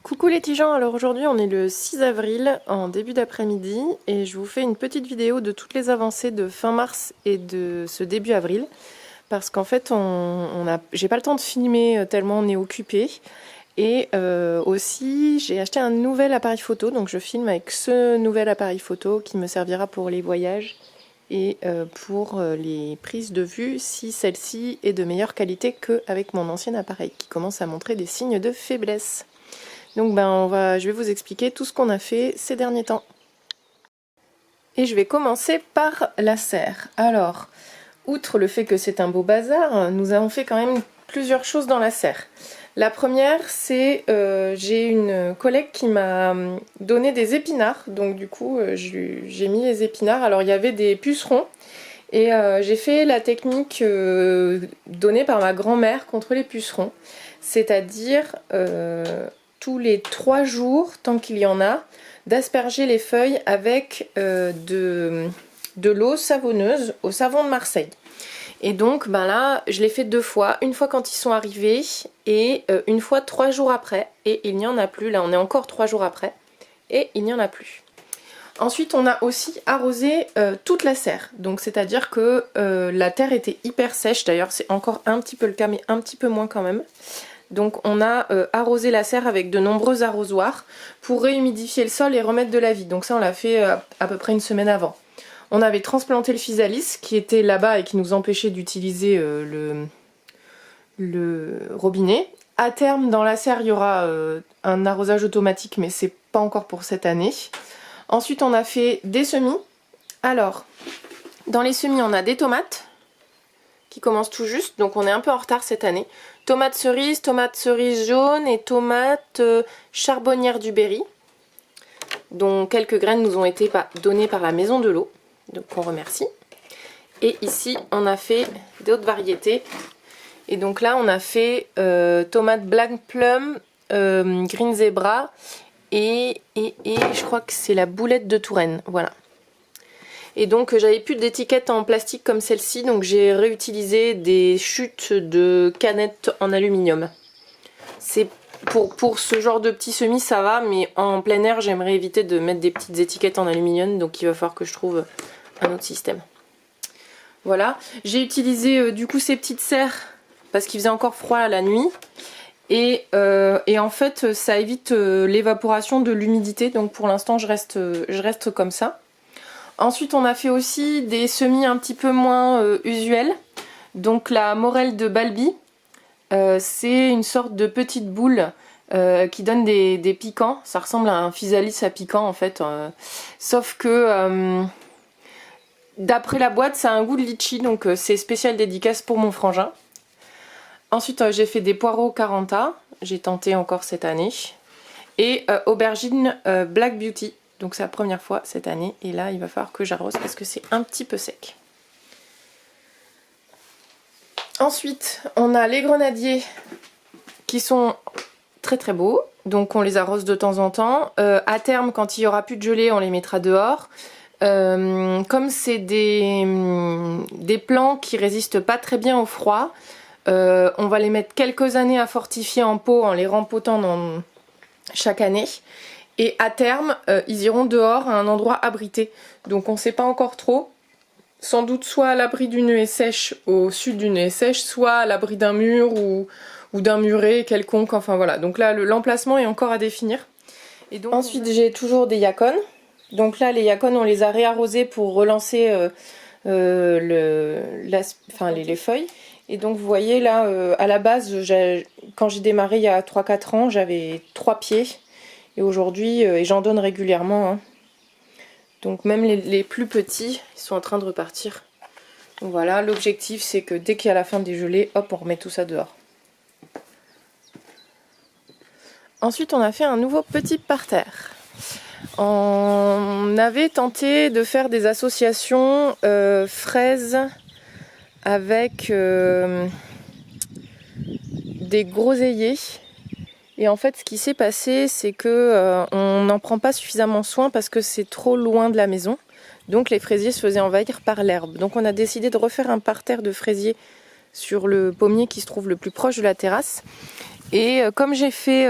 Coucou les petits gens, alors aujourd'hui on est le 6 avril en début d'après-midi et je vous fais une petite vidéo de toutes les avancées de fin mars et de ce début avril parce qu'en fait j'ai pas le temps de filmer tellement on est occupé et aussi j'ai acheté un nouvel appareil photo, donc je filme avec ce nouvel appareil photo qui me servira pour les voyages et pour les prises de vue si celle-ci est de meilleure qualité qu'avec mon ancien appareil qui commence à montrer des signes de faiblesse. Donc je vais vous expliquer tout ce qu'on a fait ces derniers temps. Et je vais commencer par la serre. Alors, outre le fait que c'est un beau bazar, nous avons fait quand même plusieurs choses dans la serre. La première, c'est j'ai une collègue qui m'a donné des épinards, donc du coup j'ai mis les épinards. Alors il y avait des pucerons et j'ai fait la technique donnée par ma grand-mère contre les pucerons, c'est-à-dire tous les 3 jours, tant qu'il y en a, d'asperger les feuilles avec de l'eau savonneuse au savon de Marseille. Et donc là, je l'ai fait 2 fois, une fois quand ils sont arrivés et une fois 3 jours après, et il n'y en a plus. Là on est encore 3 jours après et il n'y en a plus. Ensuite on a aussi arrosé toute la serre, donc c'est-à-dire que la terre était hyper sèche, d'ailleurs c'est encore un petit peu le cas mais un petit peu moins quand même. Donc on a arrosé la serre avec de nombreux arrosoirs pour réhumidifier le sol et remettre de la vie. Donc ça on l'a fait à peu près une semaine avant. On avait transplanté le physalis qui était là-bas et qui nous empêchait d'utiliser le robinet. À terme dans la serre il y aura un arrosage automatique mais c'est pas encore pour cette année. Ensuite on a fait des semis. Alors dans les semis on a des tomates qui commencent tout juste, donc on est un peu en retard cette année. Tomates cerises jaunes et tomates charbonnières du Berry, dont quelques graines nous ont été données par la maison de l'eau, donc on remercie. Et ici on a fait d'autres variétés, et donc là on a fait tomates black plum, green zebra et je crois que c'est la boulette de Touraine, voilà. Et donc j'avais plus d'étiquettes en plastique comme celle-ci, donc j'ai réutilisé des chutes de canettes en aluminium. C'est pour ce genre de petits semis ça va, mais en plein air j'aimerais éviter de mettre des petites étiquettes en aluminium, donc il va falloir que je trouve un autre système. Voilà, j'ai utilisé du coup ces petites serres parce qu'il faisait encore froid la nuit. Et en fait ça évite l'évaporation de l'humidité, donc pour l'instant je reste comme ça. Ensuite on a fait aussi des semis un petit peu moins usuels. Donc la morelle de Balbi, c'est une sorte de petite boule qui donne des piquants. Ça ressemble à un physalis à piquant en fait. Sauf que d'après la boîte ça a un goût de litchi, donc c'est spécial dédicace pour mon frangin. Ensuite j'ai fait des poireaux Caranta, j'ai tenté encore cette année. Et aubergine Black Beauty. Donc c'est la première fois cette année et là il va falloir que j'arrose parce que c'est un petit peu sec. Ensuite on a les grenadiers qui sont très très beaux, donc on les arrose de temps en temps. À terme quand il n'y aura plus de gelée on les mettra dehors. Comme c'est des plants qui résistent pas très bien au froid, on va les mettre quelques années à fortifier en pot en les rempotant chaque année. Et à terme, ils iront dehors à un endroit abrité. Donc on ne sait pas encore trop. Sans doute soit à l'abri d'une haie sèche, au sud d'une haie sèche, soit à l'abri d'un mur ou d'un muret quelconque. Enfin voilà. Donc là, l'emplacement est encore à définir. Et donc, ensuite, j'ai toujours des yacons. Donc là, les yacons, on les a réarrosés pour relancer les feuilles. Et donc vous voyez là, à la base, quand j'ai démarré il y a 3-4 ans, j'avais 3 pieds. Et aujourd'hui, et j'en donne régulièrement, hein. Donc même les plus petits, ils sont en train de repartir. Donc voilà, l'objectif c'est que dès qu'il y a la fin des gelées, hop, on remet tout ça dehors. Ensuite, on a fait un nouveau petit parterre. On avait tenté de faire des associations fraises avec des groseilliers. Et en fait ce qui s'est passé c'est que on n'en prend pas suffisamment soin parce que c'est trop loin de la maison. Donc les fraisiers se faisaient envahir par l'herbe. Donc on a décidé de refaire un parterre de fraisiers sur le pommier qui se trouve le plus proche de la terrasse. Et comme j'ai fait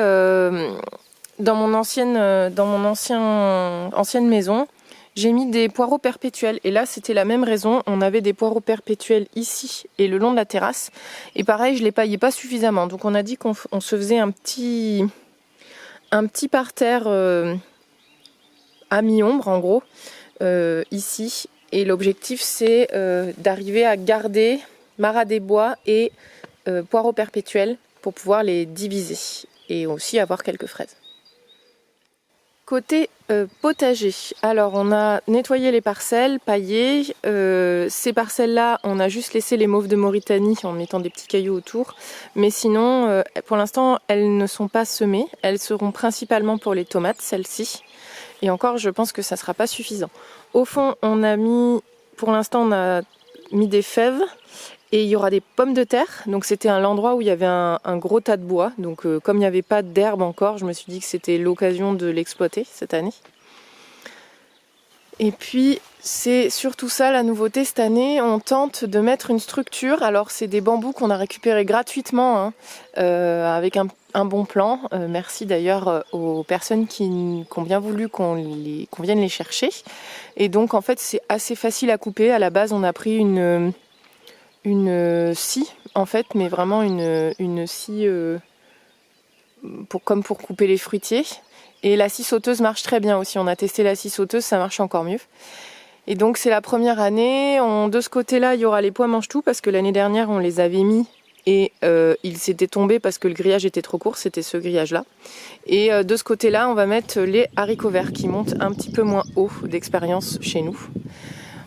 dans mon ancienne maison, j'ai mis des poireaux perpétuels. Et là, c'était la même raison. On avait des poireaux perpétuels ici et le long de la terrasse. Et pareil, je les paillais pas suffisamment. Donc on a dit qu'on se faisait un petit parterre à mi-ombre, en gros, ici. Et l'objectif, c'est d'arriver à garder maras des bois et poireaux perpétuels pour pouvoir les diviser. Et aussi avoir quelques fraises. Côté potager, alors on a nettoyé les parcelles, paillé. Ces parcelles-là, on a juste laissé les mauves de Mauritanie en mettant des petits cailloux autour. Mais sinon, pour l'instant, elles ne sont pas semées. Elles seront principalement pour les tomates, celles-ci. Et encore, je pense que ça ne sera pas suffisant. Au fond, pour l'instant, on a mis des fèves. Et il y aura des pommes de terre, donc c'était l'endroit où il y avait un gros tas de bois. Donc comme il n'y avait pas d'herbe encore, je me suis dit que c'était l'occasion de l'exploiter cette année. Et puis c'est surtout ça la nouveauté cette année, on tente de mettre une structure. Alors c'est des bambous qu'on a récupérés gratuitement avec un bon plan. Merci d'ailleurs aux personnes qui ont bien voulu qu'on vienne les chercher. Et donc en fait c'est assez facile à couper. À la base on a pris une scie en fait, mais vraiment une scie comme pour couper les fruitiers. Et la scie sauteuse marche très bien aussi. On a testé la scie sauteuse, ça marche encore mieux. Et donc c'est la première année. De ce côté-là, il y aura les pois mange-tout parce que l'année dernière on les avait mis et ils s'étaient tombés parce que le grillage était trop court. C'était ce grillage-là. Et de ce côté-là, on va mettre les haricots verts qui montent un petit peu moins haut d'expérience chez nous.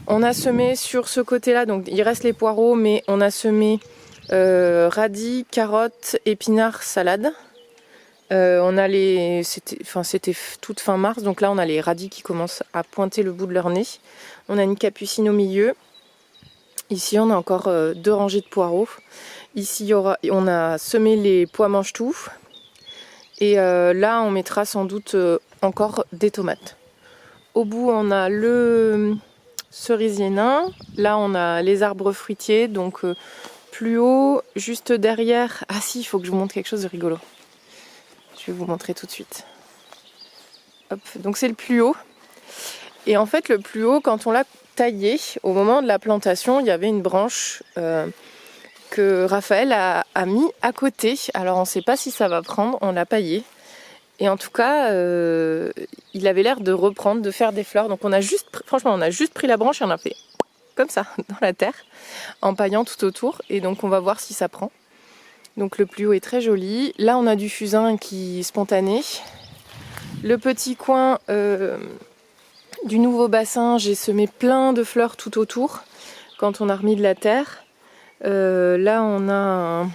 On a semé sur ce côté-là, donc il reste les poireaux, mais on a semé radis, carottes, épinards, salade. C'était toute fin mars, donc là on a les radis qui commencent à pointer le bout de leur nez. On a une capucine au milieu. Ici on a encore 2 rangées de poireaux. Ici on a semé les pois mange-tout. Et là on mettra sans doute encore des tomates. Au bout on a le cerisier nain. Là on a les arbres fruitiers, donc plus haut, juste derrière. Ah si, il faut que je vous montre quelque chose de rigolo. Je vais vous montrer tout de suite. Hop, donc c'est le plus haut. Et en fait le plus haut, quand on l'a taillé, au moment de la plantation, il y avait une branche que Raphaël a mis à côté. Alors on ne sait pas si ça va prendre, on l'a paillé. Et en tout cas, il avait l'air de reprendre, de faire des fleurs. Donc on a juste pris la branche et on a fait comme ça, dans la terre, en paillant tout autour. Et donc on va voir si ça prend. Donc le plus haut est très joli. Là on a du fusain qui est spontané. Le petit coin du nouveau bassin, j'ai semé plein de fleurs tout autour quand on a remis de la terre. Là on a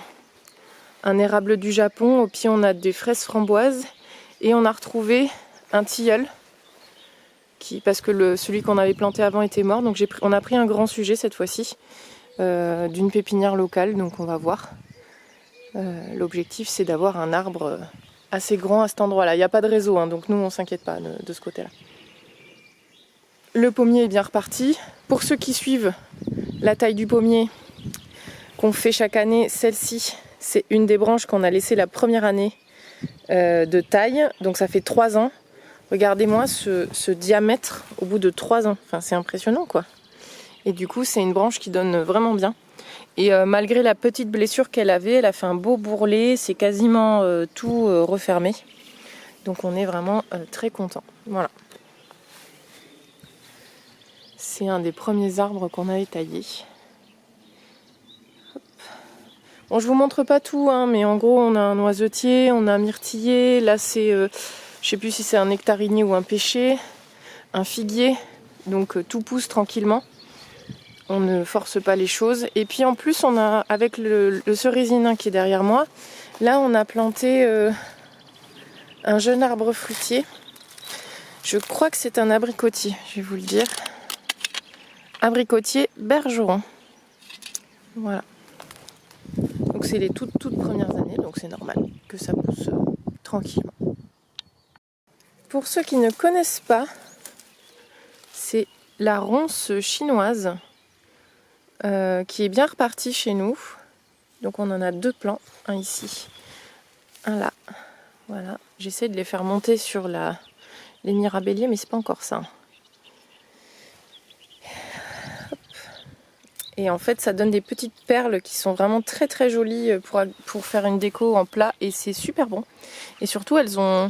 un érable du Japon. Au pied on a des fraises framboises. Et on a retrouvé un tilleul, parce que celui qu'on avait planté avant était mort. Donc on a pris un grand sujet cette fois-ci, d'une pépinière locale, donc on va voir. L'objectif c'est d'avoir un arbre assez grand à cet endroit-là. Il n'y a pas de réseau, hein, donc nous on ne s'inquiète pas de ce côté-là. Le pommier est bien reparti. Pour ceux qui suivent la taille du pommier qu'on fait chaque année, celle-ci, c'est une des branches qu'on a laissées la première année de taille, donc ça fait 3 ans. Regardez-moi ce diamètre au bout de 3 ans, enfin, c'est impressionnant quoi. Et du coup c'est une branche qui donne vraiment bien. Et malgré la petite blessure qu'elle avait, elle a fait un beau bourrelet, c'est quasiment tout refermé. Donc on est vraiment très content. Voilà. C'est un des premiers arbres qu'on avait taillé. Bon, je vous montre pas tout, hein, mais en gros on a un noisetier, on a un myrtillier, là c'est, je sais plus si c'est un nectarinier ou un pêcher, un figuier, donc tout pousse tranquillement, on ne force pas les choses. Et puis en plus on a, avec le cerisier nain qui est derrière moi, là on a planté un jeune arbre fruitier, je crois que c'est un abricotier, je vais vous le dire, abricotier bergeron, voilà. Donc c'est les toutes premières années, donc c'est normal que ça pousse tranquillement. Pour ceux qui ne connaissent pas, c'est la ronce chinoise qui est bien repartie chez nous. Donc on en a 2 plants, un ici, un là. Voilà, J'essaie de les faire monter sur les mirabelliers, mais c'est pas encore ça. Et en fait, ça donne des petites perles qui sont vraiment très très jolies pour faire une déco en plat. Et c'est super bon. Et surtout, elles ont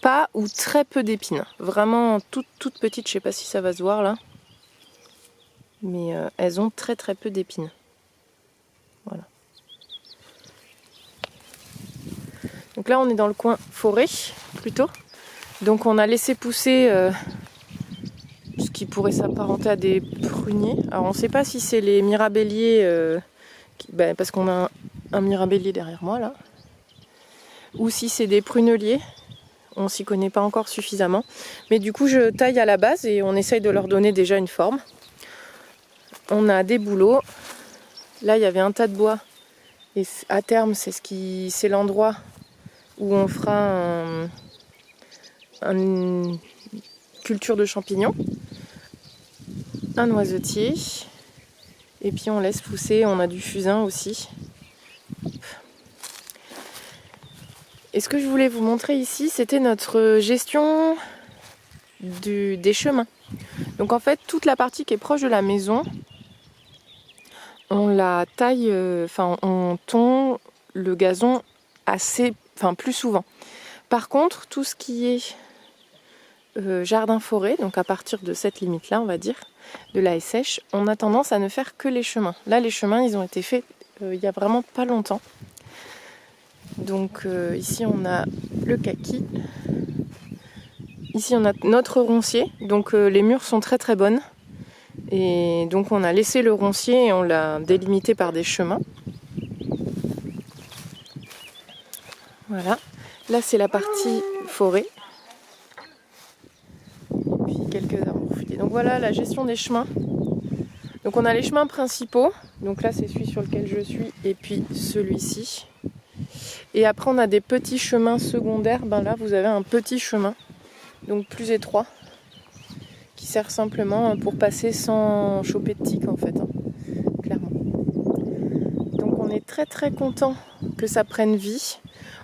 pas ou très peu d'épines. Vraiment toutes petites, je sais pas si ça va se voir là. Mais elles ont très très peu d'épines. Voilà. Donc là, on est dans le coin forêt, plutôt. Donc on a laissé pousser ce qui pourrait s'apparenter à des pruniers. Alors on ne sait pas si c'est les mirabelliers, parce qu'on a un mirabellier derrière moi là, ou si c'est des pruneliers. On s'y connaît pas encore suffisamment. Mais du coup je taille à la base et on essaye de leur donner déjà une forme. On a des bouleaux. Là il y avait un tas de bois. Et à terme c'est l'endroit où on fera une culture de champignons. Un noisetier. Et puis on laisse pousser, on a du fusain aussi. Et ce que je voulais vous montrer ici, c'était notre gestion des chemins. Donc en fait, toute la partie qui est proche de la maison, on la taille, on tond le gazon plus souvent. Par contre, tout ce qui est jardin-forêt, donc à partir de cette limite-là, on va dire, de la haie sèche, on a tendance à ne faire que les chemins. Là, les chemins, ils ont été faits il y a vraiment pas longtemps. Donc ici, on a le kaki. Ici, on a notre roncier. Donc les murs sont très très bonnes. Et donc on a laissé le roncier et on l'a délimité par des chemins. Voilà. Là, c'est la partie forêt. Et puis quelques arbres fruités. Donc voilà la gestion des chemins. Donc on a les chemins principaux. Donc là, c'est celui sur lequel je suis et puis celui-ci. Et après, on a des petits chemins secondaires. Là, vous avez un petit chemin, donc plus étroit, qui sert simplement pour passer sans choper de tiques, en fait, clairement. Donc on est très très content que ça prenne vie.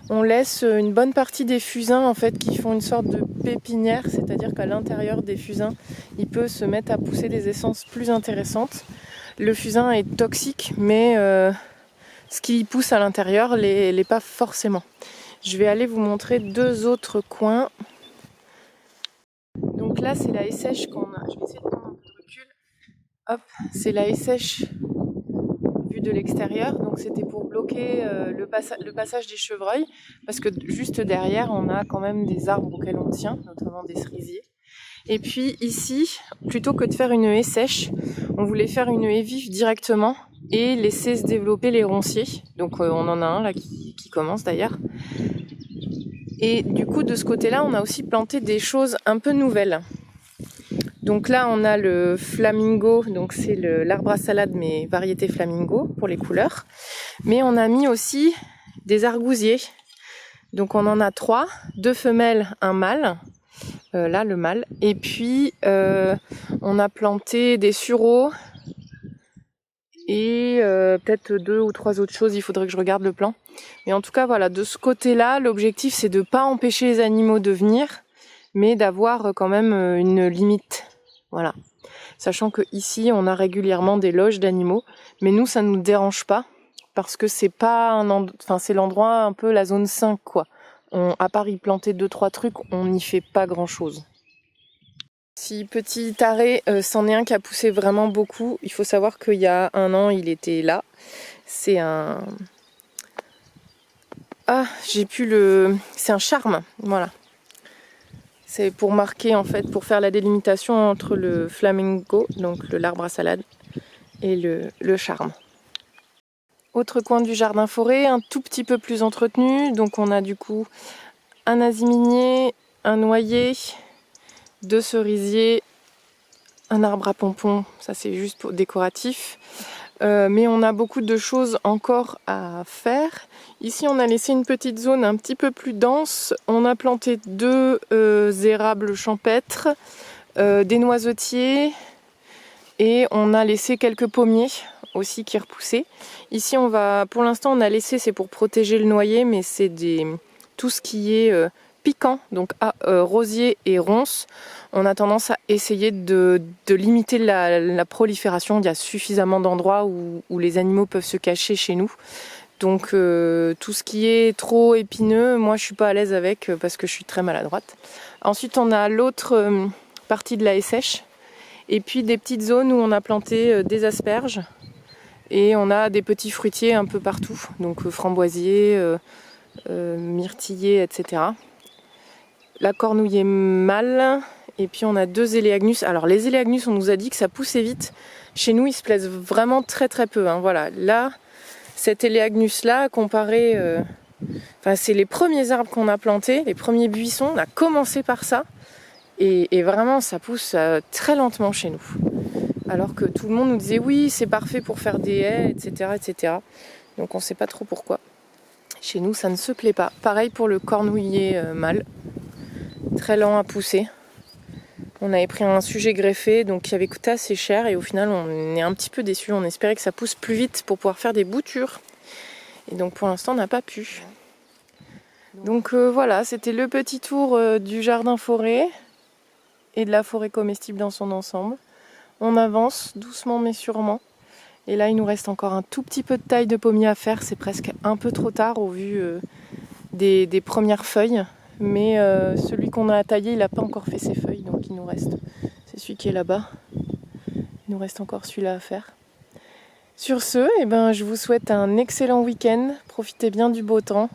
On laisse une bonne partie des fusains, en fait, qui font une sorte de pépinière, c'est-à-dire qu'à l'intérieur des fusains, il peut se mettre à pousser des essences plus intéressantes. Le fusain est toxique, mais ce qui pousse à l'intérieur l'est pas forcément. Je vais aller vous montrer deux autres coins. Donc là, c'est la haie sèche qu'on a. Je vais essayer de prendre un peu de recul. Hop, c'est la haie sèche vue de l'extérieur. Donc c'était pour bloquer le passage des chevreuils. Parce que juste derrière, on a quand même des arbres auxquels on tient, notamment des cerisiers. Et puis ici, plutôt que de faire une haie sèche, on voulait faire une haie vive directement et laisser se développer les ronciers. Donc on en a un là qui commence d'ailleurs. Et du coup, de ce côté-là, on a aussi planté des choses un peu nouvelles. Donc là, on a le flamingo, donc c'est l'arbre à salade, mais variété flamingo pour les couleurs. Mais on a mis aussi des argousiers. Donc on en a 3, 2 femelles, un mâle. Là, le mâle. Et puis, on a planté des sureaux et peut-être 2 ou 3 autres choses. Il faudrait que je regarde le plan. Mais en tout cas, voilà, de ce côté-là, l'objectif, c'est de ne pas empêcher les animaux de venir, mais d'avoir quand même une limite. Voilà. Sachant que ici, on a régulièrement des loges d'animaux, mais nous, ça ne nous dérange pas, parce que c'est pas c'est l'endroit un peu la zone 5, quoi. À part y planter 2-3 trucs, on n'y fait pas grand-chose. Si petit arrêt, c'en est un qui a poussé vraiment beaucoup. Il faut savoir qu'il y a 1 an, il était là. C'est un... C'est un charme, voilà. C'est pour marquer, en fait, pour faire la délimitation entre le flamingo, donc l'arbre à salade, et le charme. Autre coin du jardin forêt, un tout petit peu plus entretenu. Donc on a du coup un aziminier, un noyer, 2 cerisiers, un arbre à pompons, ça c'est juste pour décoratif. Mais on a beaucoup de choses encore à faire. Ici on a laissé une petite zone un petit peu plus dense. On a planté 2 érables champêtres, des noisetiers et on a laissé quelques pommiers aussi qui repoussaient. Ici pour l'instant on a laissé, c'est pour protéger le noyer, mais c'est tout ce qui est piquants, donc rosier et ronces, on a tendance à essayer de limiter la prolifération. Il y a suffisamment d'endroits où les animaux peuvent se cacher chez nous. Donc tout ce qui est trop épineux, moi je suis pas à l'aise avec parce que je suis très maladroite. Ensuite on a l'autre partie de la haie sèche et puis des petites zones où on a planté des asperges et on a des petits fruitiers un peu partout, donc framboisiers, myrtillers, etc. La cornouille est mâle et puis on a 2 éléagnus. Alors les éléagnus, on nous a dit que ça poussait vite. Chez nous ils se plaisent vraiment très très peu, hein. Voilà, là cet éléagnus là comparé, c'est les premiers arbres qu'on a plantés, les premiers buissons, on a commencé par ça et vraiment ça pousse très lentement chez nous. Alors que tout le monde nous disait oui c'est parfait pour faire des haies, etc. etc. Donc on ne sait pas trop pourquoi. Chez nous ça ne se plaît pas. Pareil pour le cornouiller mâle, très lent à pousser. On avait pris un sujet greffé donc qui avait coûté assez cher et au final on est un petit peu déçus. On espérait que ça pousse plus vite pour pouvoir faire des boutures. Et donc pour l'instant on n'a pas pu. Donc voilà, c'était le petit tour du jardin forêt et de la forêt comestible dans son ensemble. On avance doucement mais sûrement. Et là il nous reste encore un tout petit peu de taille de pommier à faire. C'est presque un peu trop tard au vu des premières feuilles. Mais celui qu'on a taillé il n'a pas encore fait ses feuilles. Donc il nous reste, c'est celui qui est là-bas. Il nous reste encore celui-là à faire. Sur ce, je vous souhaite un excellent week-end. Profitez bien du beau temps.